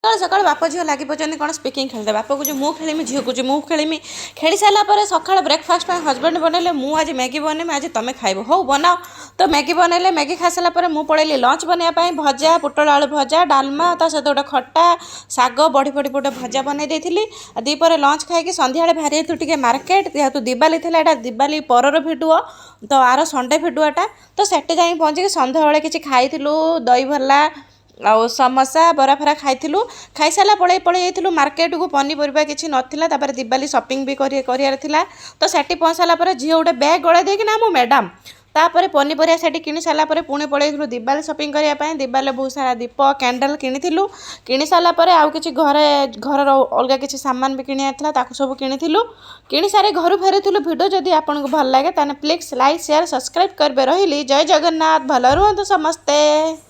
सकाल सकाल बाप झील लगी पड़ते कौन स्पिकिंग खेलते बाप को मु खेली झील को मु खेली खेली सारापर सका ब्रेकफास्ट हजबैंड बनइले मु आज मैगी बनमी आज तुम खाइब हो बनाओ तो मैगी बनइले मैगी खाई सारापर मु पड़ेली लंच बनवाई भजा पोटल आलू भजा डालमा ता सहित गोटे खट्टा शाग बड़ी फड़ी गोटे भजा बनई देती दीपर लंच खाई सन्ध्या बाहरी टे मार्केट जेहेतु दिवाली थी यहाँ दिवाली परर भिडियो तो आर संडे भिडियोटा तो सेठी जा पहुँचिक सन्ध्या बेले किसी खाई दही भल्ला आउ समोसा बरा फरा खाइलु खाई सारा पलि पलि मार्केट को पनीपरिया किसी नाला दिवाली सपिंग भी करार तो सेठी पहुँच सारापर झील गोटे बैग गड़ा देना मो मैडम तापर पनीपरिया सेठी किणी सारापर पुणी पलैलु दिवाली सपिंग करने दिवाली बहुत सारा दीप कैंडल किणी सारापर आउ कि घर अलग किसी सामान भी किणी सब किणी सारे घर फेरुलु भिडियो जदि आपको भल लगे ताने प्लीज लाइक शेयर सब्सक्राइब करबे रही जय जगन्नाथ भल रुहतु समस्ते।